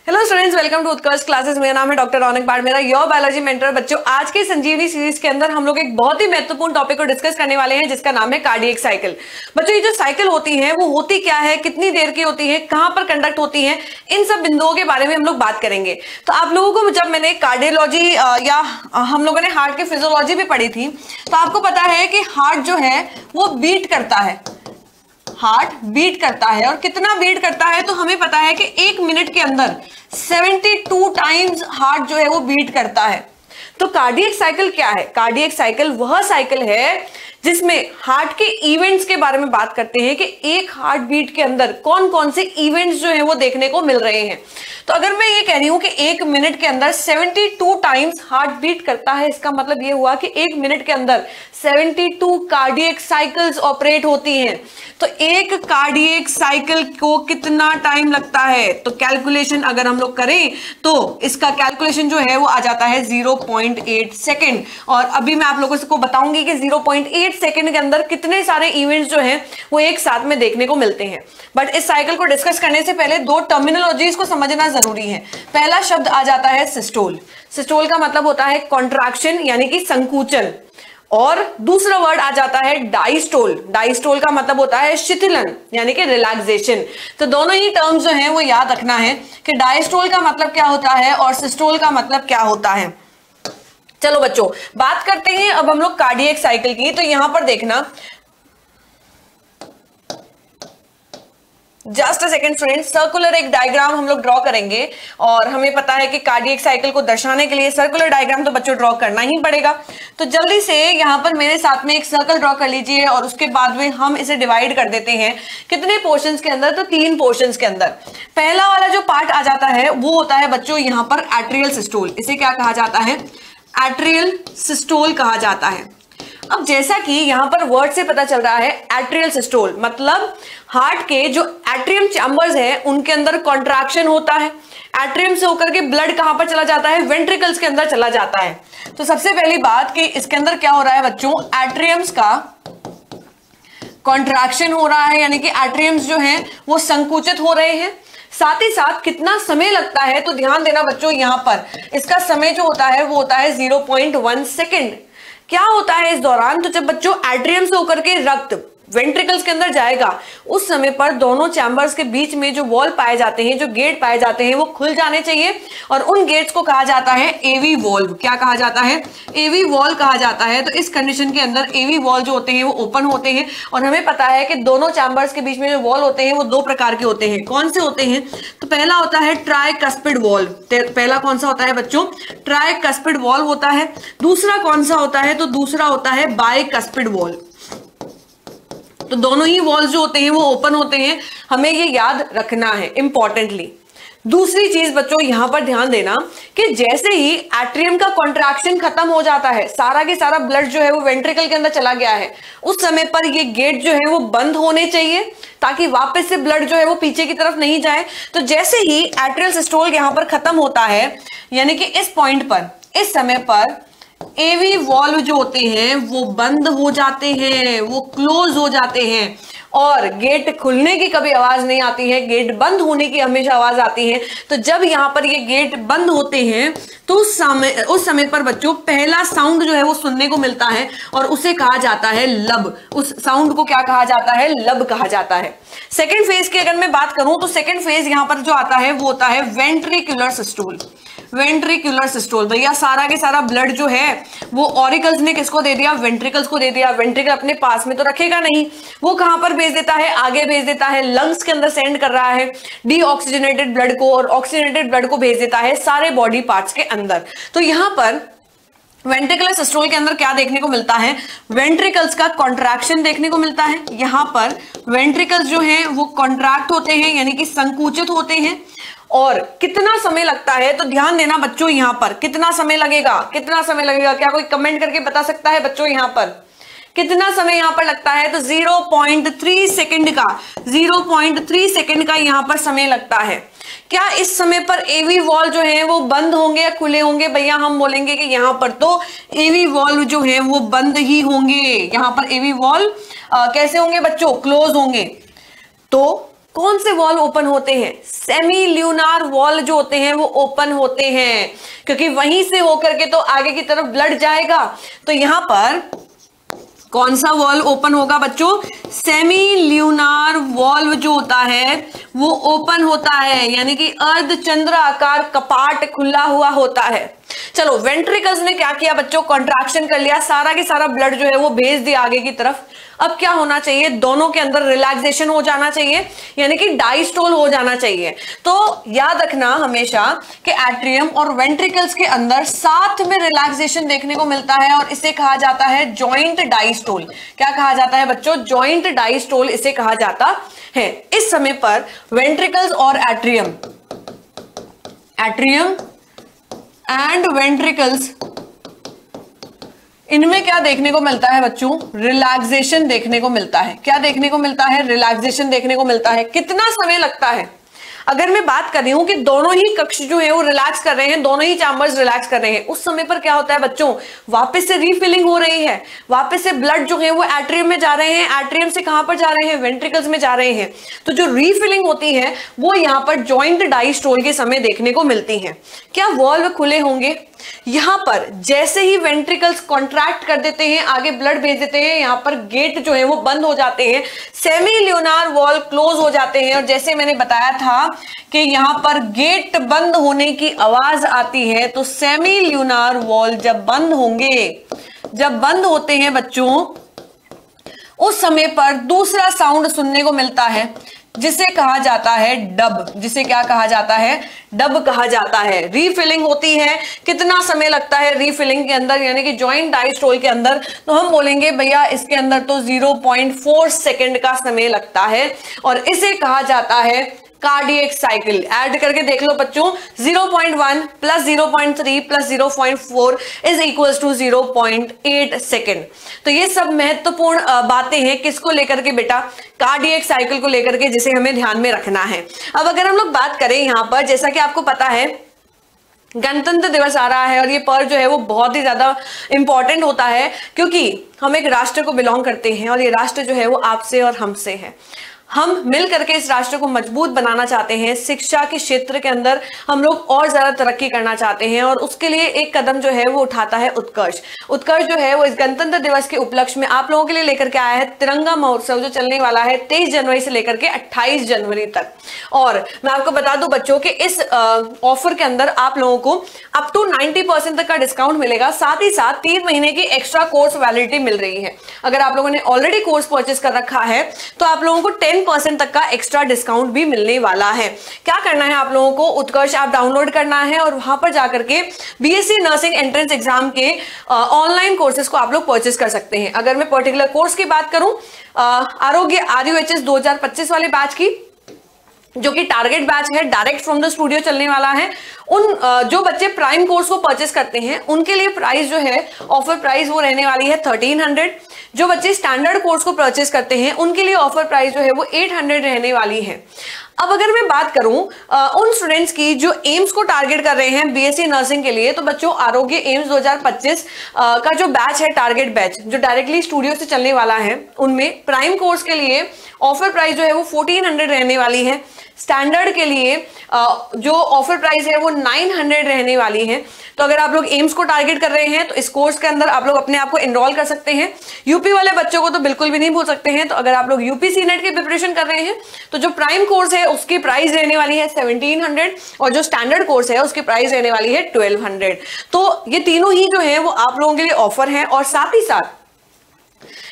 Hello students, welcome to Utkarsh classes. मेरा नाम है doctor Raunak Barmera, your biology mentor. बच्चों, आज की संजीवनी सीरीज के अंदर हम लोग एक बहुत ही महत्वपूर्ण टॉपिक को डिस्कस करने वाले हैं, जिसका नाम है कार्डियक साइकिल। बच्चों, ये जो साइकिल होती है वो होती क्या है, कितनी देर की होती है, कहां पर कंडक्ट होती है, इन सब बिंदुओं के बारे में हम लोग बात करेंगे। तो आप लोगों को जब मैंने कार्डियोलॉजी या हम लोगों ने हार्ट की फिजियोलॉजी भी पढ़ी थी, तो आपको पता है कि हार्ट जो है वो बीट करता है, हार्ट बीट करता है। और कितना बीट करता है, तो हमें पता है कि एक मिनट के अंदर 72 टाइम्स हार्ट जो है वो बीट करता है। तो कार्डियक साइकिल क्या है? कार्डियक साइकिल वह साइकिल है जिसमें हार्ट के इवेंट्स के बारे में बात करते हैं कि एक हार्ट बीट के अंदर कौन कौन से इवेंट्स जो है वो देखने को मिल रहे हैं। तो अगर मैं ये कह रही हूं कि एक मिनट के अंदर 72 टाइम्स हार्ट बीट करता है, इसका मतलब ये हुआ कि एक मिनट के अंदर 72 कार्डियक साइकिल्स ऑपरेट होती हैं। तो एक कार्डियक साइकिल को कितना टाइम लगता है? तो कैलकुलेशन अगर हम लोग करें तो इसका कैलकुलेशन जो है वो आ जाता है 0.8 सेकेंड। और अभी मैं आप लोगों को बताऊंगी कि 0.8 सेकेंड के अंदर कितने सारे इवेंट्स जो हैं वो एक साथ में देखने को मिलते हैं। बट इस साइकिल को डिस्कस करने से पहले दो टर्मिनोलॉजीज को समझना जरूरी है। पहला शब्द आ जाता है सिस्टोल। सिस्टोल का मतलब होता है कॉन्ट्रैक्शन यानी कि संकुचन, और दूसरा वर्ड आ जाता है डायस्टोल। डायस्टोल का मतलब होता है शिथिलन यानी कि रिलैक्सेशन। तो दोनों ही टर्म्स जो हैं वो याद रखना है कि डायस्टोल का मतलब क्या होता है और सिस्टोल का मतलब क्या होता है। चलो बच्चों, बात करते हैं अब हम लोग कार्डियक साइकिल की। तो यहां पर देखना, just a second friends, circular एक डायग्राम हम लोग ड्रॉ करेंगे। और हमें पता है कि कार्डियक साइकिल को दर्शाने के लिए सर्कुलर डायग्राम तो बच्चों ड्रॉ करना ही पड़ेगा। तो जल्दी से यहां पर मेरे साथ में एक सर्कल ड्रॉ कर लीजिए और उसके बाद में हम इसे डिवाइड कर देते हैं कितने पोर्शंस के अंदर? तो 3 पोर्शंस के अंदर। पहला वाला जो पार्ट आ जाता है वो होता है बच्चों यहां पर एट्रियल सिस्टोल। इसे क्या कहा जाता है? एट्रियल सिस्टोल कहा जाता है। अब जैसा कि यहां पर वर्ड से पता चल रहा है, एट्रियल सिस्टोल मतलब हार्ट के जो एट्रियम चैम्बर्स हैं उनके अंदर कॉन्ट्रैक्शन होता है। एट्रियम से होकर के ब्लड कहां पर चला जाता है? वेंट्रिकल्स के अंदर चला जाता है। तो सबसे पहली बात कि इसके अंदर क्या हो रहा है बच्चों? एट्रियम्स का कॉन्ट्रैक्शन हो रहा है, यानी कि एट्रियम्स जो हैं वो संकुचित हो रहे हैं। साथ ही साथ कितना समय लगता है, तो ध्यान देना बच्चों, यहां पर इसका समय जो होता है वो होता है 0.1 सेकेंड। क्या होता है इस दौरान? तो जब बच्चों एट्रियम से होकर के रक्त वेंट्रिकल्स के अंदर जाएगा, उस समय पर दोनों चैम्बर्स के बीच में जो वॉल पाए जाते हैं, जो गेट पाए जाते हैं, वो खुल जाने चाहिए। और उन गेट्स को कहा जाता है एवी वॉल्व। क्या कहा जाता है? एवी वॉल्व कहा जाता है। तो इस कंडीशन के अंदर एवी वॉल्व जो होते हैं वो ओपन होते हैं। और हमें पता है कि दोनों चैम्बर्स के बीच में जो वॉल होते हैं वो 2 प्रकार के होते हैं। कौन से होते हैं? तो पहला होता है ट्राइकस्पिड वॉल्व। पहला कौन सा होता है बच्चों? ट्राइकस्पिड वॉल्व होता है। दूसरा कौन सा होता है? तो दूसरा होता है बाइकस्पिड वॉल्व। तो दोनों ही वॉल्स जो होते हैं वो ओपन होते हैं, हमें ये याद रखना है इंपॉर्टेंटली। दूसरी चीज बच्चों यहां पर ध्यान देना कि जैसे ही एट्रियम का कॉन्ट्रैक्शन खत्म हो जाता है, सारा के सारा ब्लड जो है वो वेंट्रिकल के अंदर चला गया है, उस समय पर ये गेट जो है वो बंद होने चाहिए ताकि वापस से ब्लड जो है वो पीछे की तरफ नहीं जाए। तो जैसे ही एट्रियल सिस्टोल यहां पर खत्म होता है, यानी कि इस पॉइंट पर, इस समय पर एवी वॉल्व जो होते हैं वो बंद हो जाते हैं, वो क्लोज हो जाते हैं। और गेट खुलने की कभी आवाज नहीं आती है, गेट बंद होने की हमेशा आवाज आती है। तो जब यहां पर ये गेट बंद होते हैं तो उस समय पर बच्चों पहला साउंड जो है वो सुनने को मिलता है और उसे कहा जाता है लब। उस साउंड को क्या कहा जाता है? लब कहा जाता है। सेकेंड फेज की अगर मैं बात करूं तो सेकेंड फेज यहां पर जो आता है वो होता है वेंट्रिकुलर सिस्टोल। वेंट्रिकुलर सिस्टोल, भैया सारा के सारा ब्लड जो है वो ऑरिकल्स ने किसको दे दिया? वेंट्रिकल्स को दे दिया। वेंट्रिकल अपने पास में तो रखेगा नहीं, वो कहां पर भेज देता है? आगे भेज देता है, लंग्स के अंदर सेंड कर रहा है डीऑक्सीजनेटेड ब्लड को, और ऑक्सीजनेटेड ब्लड को भेज देता है सारे बॉडी पार्ट्स के अंदर। तो यहां पर वेंट्रिकुलर सिस्टोल के अंदर क्या देखने को मिलता है? वेंट्रिकल्स का कॉन्ट्रैक्शन देखने को मिलता है। यहां पर वेंट्रिकल्स जो हैं वो कॉन्ट्रैक्ट होते हैं, यानी कि संकुचित होते हैं। और कितना समय लगता है? तो ध्यान देना बच्चों, यहां पर कितना समय लगेगा? कितना समय लगेगा? क्या कोई कमेंट करके बता सकता है बच्चों यहां पर कितना समय यहां पर लगता है? तो 0.3 सेकंड का, 0.3 सेकंड का यहां पर समय लगता है। क्या इस समय पर एवी वॉल्व जो है वो बंद होंगे या खुले होंगे? भैया हम बोलेंगे कि यहां पर तो एवी वॉल्व जो है वो बंद ही होंगे। यहां पर एवी वॉल्व कैसे होंगे बच्चों? क्लोज होंगे। तो कौन से वॉल ओपन होते हैं? सेमी ल्यूनार वॉल जो होते हैं वो ओपन होते हैं, क्योंकि वहीं से होकर के तो आगे की तरफ ब्लड जाएगा। तो यहां पर कौन सा वॉल्व ओपन होगा बच्चों? सेमी ल्यूनार वॉल्व जो होता है वो ओपन होता है, यानी कि अर्धचंद्र आकार कपाट खुला हुआ होता है। चलो, वेंट्रिकल्स ने क्या किया बच्चों? कॉन्ट्रैक्शन कर लिया, सारा के सारा ब्लड जो है वो भेज दिया आगे की तरफ। अब क्या होना चाहिए? दोनों के अंदर रिलैक्सेशन हो जाना चाहिए, यानी कि डायस्टोल हो जाना चाहिए। तो याद रखना हमेशा कि एट्रियम और वेंट्रिकल्स के अंदर साथ में रिलैक्सेशन देखने को मिलता है और इसे कहा जाता है जॉइंट डायस्टोल। क्या कहा जाता है बच्चों? जॉइंट डायस्टोल इसे कहा जाता है। इस समय पर वेंट्रिकल्स और एट्रियम एंड वेंट्रिकल्स, इनमें क्या देखने को मिलता है बच्चों? रिलैक्सेशन देखने को मिलता है। क्या देखने को मिलता है? रिलैक्सेशन देखने को मिलता है। कितना समय लगता है? अगर मैं बात कर रही हूं कि दोनों ही कक्ष जो है वो रिलैक्स कर रहे हैं, दोनों ही चैम्बर्स रिलैक्स कर रहे हैं, उस समय पर क्या होता है बच्चों? वापस से रीफिलिंग हो रही है, वापस से ब्लड जो है वो एट्रियम में जा रहे हैं, एट्रियम से कहां पर जा रहे हैं? वेंट्रिकल्स में जा रहे हैं। तो जो रीफिलिंग होती है वो यहां पर जॉइंट डायस्टोल के समय देखने को मिलती है। क्या वॉल्व खुले होंगे? यहां पर जैसे ही वेंट्रिकल्स कॉन्ट्रैक्ट कर देते हैं, आगे ब्लड भेज देते हैं, यहां पर गेट जो है वो बंद हो जाते हैं, सेमी ल्यूनार वॉल क्लोज हो जाते हैं। और जैसे मैंने बताया था कि यहां पर गेट बंद होने की आवाज आती है, तो सेमी ल्यूनार वॉल जब बंद होंगे, जब बंद होते हैं बच्चों, उस समय पर दूसरा साउंड सुनने को मिलता है जिसे कहा जाता है डब। जिसे क्या कहा जाता है? डब कहा जाता है। रीफिलिंग होती है, कितना समय लगता है रीफिलिंग के अंदर, यानी कि जॉइंट डायस्टोल के अंदर? तो हम बोलेंगे भैया इसके अंदर तो 0.4 सेकेंड का समय लगता है और इसे कहा जाता है कार्डियक साइकिल। ऐड करके देख लो बच्चों, 0.1 plus 0.3 plus 0.4 is equals to 0.8 second. तो ये सब महत्वपूर्ण बातें हैं किसको लेकर के बेटा? कार्डियक साइकिल को लेकर के, जिसे हमें ध्यान में रखना है। अब अगर हम लोग बात करें यहां पर, जैसा कि आपको पता है गणतंत्र दिवस आ रहा है और ये पर्व जो है वो बहुत ही ज्यादा इंपॉर्टेंट होता है, क्योंकि हम एक राष्ट्र को बिलोंग करते हैं और ये राष्ट्र जो है वो आपसे और हमसे है। हम मिल करके इस राष्ट्र को मजबूत बनाना चाहते हैं। शिक्षा के क्षेत्र के अंदर हम लोग और ज्यादा तरक्की करना चाहते हैं और उसके लिए एक कदम जो है वो उठाता है उत्कर्ष। उत्कर्ष जो है वो इस गणतंत्र दिवस के उपलक्ष्य में आप लोगों के लिए लेकर के आया है तिरंगा महोत्सव, जो चलने वाला है 23 जनवरी से लेकर के 28 जनवरी तक। और मैं आपको बता दूं बच्चों कि इस ऑफर के अंदर आप लोगों को अप टू 90% तक का डिस्काउंट मिलेगा। साथ ही साथ 3 महीने की एक्स्ट्रा कोर्स वैलिडिटी मिल रही है। अगर आप लोगों ने ऑलरेडी कोर्स परचेस कर रखा है तो आप लोगों को 10% तक का एक्स्ट्रा डिस्काउंट भी मिलने वाला है। क्या करना है आप लोगों को? उत्कर्ष ऐप डाउनलोड करना है और वहां पर जाकर के बीएससी नर्सिंग एंट्रेंस एग्जाम के ऑनलाइन कोर्सेज को आप लोग परचेस कर सकते हैं। अगर मैं पर्टिकुलर कोर्स की बात करूं, आरोग्य RUHS 2025 वाले बैच की, जो कि टारगेट बैच है, डायरेक्ट फ्रॉम द स्टूडियो चलने वाला है, उन जो बच्चे प्राइम कोर्स को परचेस करते हैं उनके लिए प्राइस जो है, ऑफर प्राइस वो रहने वाली है 1300। जो बच्चे स्टैंडर्ड कोर्स को परचेस करते हैं उनके लिए ऑफर प्राइस जो है वो 800 रहने वाली है। अब अगर मैं बात करूं उन स्टूडेंट्स की जो एम्स को टारगेट कर रहे हैं बीएससी नर्सिंग के लिए, तो बच्चों आरोग्य एम्स 2025 का जो बैच है, टारगेट बैच जो डायरेक्टली स्टूडियो से चलने वाला है, उनमें प्राइम कोर्स के लिए ऑफर प्राइस जो है वो 1400 रहने वाली है। स्टैंडर्ड के लिए जो ऑफर प्राइस है वो 900 रहने वाली है। तो अगर आप लोग एम्स को टारगेट कर रहे हैं तो इस कोर्स के अंदर आप लोग अपने आप को एनरोल कर सकते हैं। यूपी वाले बच्चों को तो बिल्कुल भी नहीं भूल सकते हैं। तो अगर आप लोग यूपी सीनेट की प्रिपरेशन कर रहे हैं तो जो प्राइम कोर्स है उसकी प्राइस रहने वाली है 1700 और जो स्टैंडर्ड कोर्स है उसकी प्राइस रहने वाली है 1200। तो ये तीनों ही जो है वो आप लोगों के लिए ऑफर है। और साथ ही साथ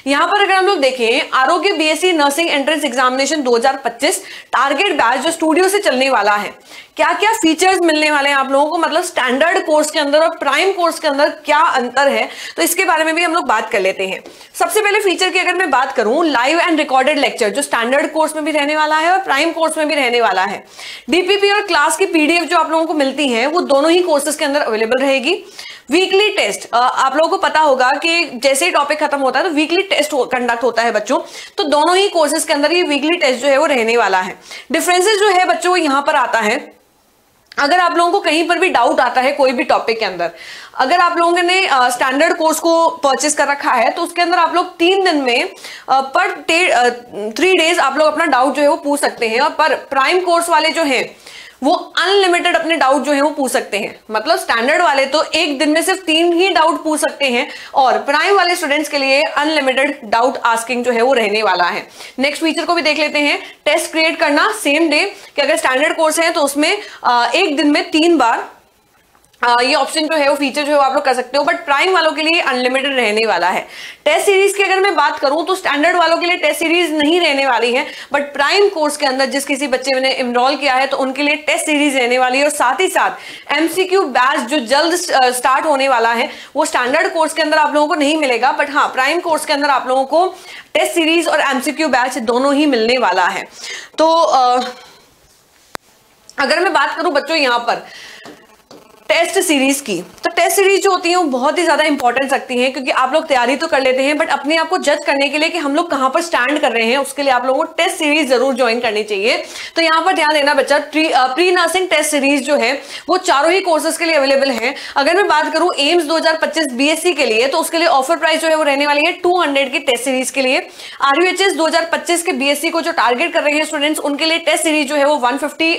यहां पर अगर हम लोग देखें, आरोग्य BSc nursing entrance examination 2025 target batch जो स्टूडियो से चलने वाला है, क्या क्या फीचर्स मिलने वाले हैं आप लोगों को, मतलब स्टैंडर्ड कोर्स के अंदर और प्राइम कोर्स के अंदर क्या अंतर है, तो इसके बारे में भी हम लोग बात कर लेते हैं। सबसे पहले फीचर की अगर मैं बात करूं, लाइव एंड रिकॉर्डेड लेक्चर जो स्टैंडर्ड कोर्स में भी रहने वाला है और प्राइम कोर्स में भी रहने वाला है। डीपीपी और क्लास की पीडीएफ जो आप लोगों को मिलती है वो दोनों ही कोर्सेज के अंदर अवेलेबल रहेगी। वीकली टेस्ट, आप लोगों को पता होगा कि जैसे ही टॉपिक खत्म होता है तो वीकली टेस्ट कंडक्ट होता है बच्चों, तो दोनों ही कोर्सेज के अंदर ये वीकली टेस्ट जो है वो रहने वाला है। डिफरेंसेस जो है बच्चों यहां पर आता है, अगर आप लोगों को कहीं पर भी डाउट आता है कोई भी टॉपिक के अंदर, अगर आप लोगों ने स्टैंडर्ड कोर्स को परचेस कर रखा है तो उसके अंदर आप लोग 3 दिन में पर 3 डेज आप लोग अपना डाउट जो है वो पूछ सकते हैं। और पर प्राइम कोर्स वाले जो हैं वो अनलिमिटेड अपने डाउट जो है वो पूछ सकते हैं। मतलब स्टैंडर्ड वाले तो एक दिन में सिर्फ 3 ही डाउट पूछ सकते हैं और प्राइम वाले स्टूडेंट्स के लिए अनलिमिटेड डाउट आस्किंग जो है वो रहने वाला है। नेक्स्ट फीचर को भी देख लेते हैं, टेस्ट क्रिएट करना सेम डे, कि अगर स्टैंडर्ड कोर्स है तो उसमें एक दिन में 3 बार ये ऑप्शन जो है वो फीचर जो है आप लोग कर सकते हो, बट प्राइम वालों के लिए अनलिमिटेड रहने वाला है। टेस्ट सीरीज की अगर मैं बात करूं तो स्टैंडर्ड वालों के लिए टेस्ट सीरीज नहीं रहने वाली है, बट प्राइम कोर्स के अंदर जिस किसी बच्चे ने इनरोल किया है तो उनके लिए टेस्ट सीरीज रहने वाली है। और साथ ही साथ एमसीक्यू बैच जो जल्द स्टार्ट होने वाला है वो स्टैंडर्ड कोर्स के अंदर आप लोगों को नहीं मिलेगा, बट हाँ प्राइम कोर्स के अंदर आप लोगों को टेस्ट सीरीज और एमसीक्यू बैच दोनों ही मिलने वाला है। तो अगर मैं बात करूं बच्चों यहां पर टेस्ट सीरीज की, तो टेस्ट सीरीज जो होती है वो बहुत ही ज्यादा इंपॉर्टेंस रखती हैं, क्योंकि आप लोग तैयारी तो कर लेते हैं बट अपने आप को जज करने के लिए कि हम लोग कहां पर स्टैंड कर रहे हैं उसके लिए आप लोगों को टेस्ट सीरीज जरूर ज्वाइन करनी चाहिए। तो यहां पर ध्यान देना बच्चा, प्री नर्सिंग टेस्ट सीरीज जो है वो चारों ही कोर्सेज के लिए अवेलेबल है। अगर मैं बात करूं एम्स 2025 बीएससी के लिए तो उसके लिए ऑफर प्राइस जो है वो रहने वाली है 200 की टेस्ट सीरीज के लिए। आरयूएचएस 2025 के बीएससी को जो टारगेट कर रहे हैं स्टूडेंट्स उनके लिए टेस्ट सीरीज जो है वो 150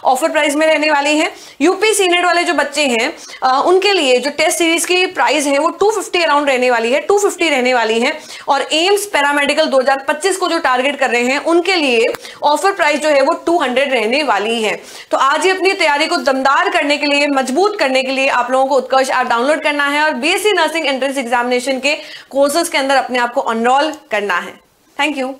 ऑफर प्राइस में रहने वाली है। यूपी सीनेट वाले जो बच्चे हैं उनके लिए जो टेस्ट सीरीज की प्राइस है वो 250 अराउंड रहने वाली है, 250 रहने वाली है। और एम्स पैरामेडिकल 2025 को जो टारगेट कर रहे हैं उनके लिए ऑफर प्राइस जो है वो 200 रहने वाली है। तो आज ही अपनी तैयारी को दमदार करने के लिए, मजबूत करने के लिए आप लोगों को उत्कर्ष ऐप डाउनलोड करना है और बीएससी नर्सिंग एंट्रेंस एग्जामिनेशन के कोर्सेज के अंदर अपने आप को एनरोल करना है। Thank you.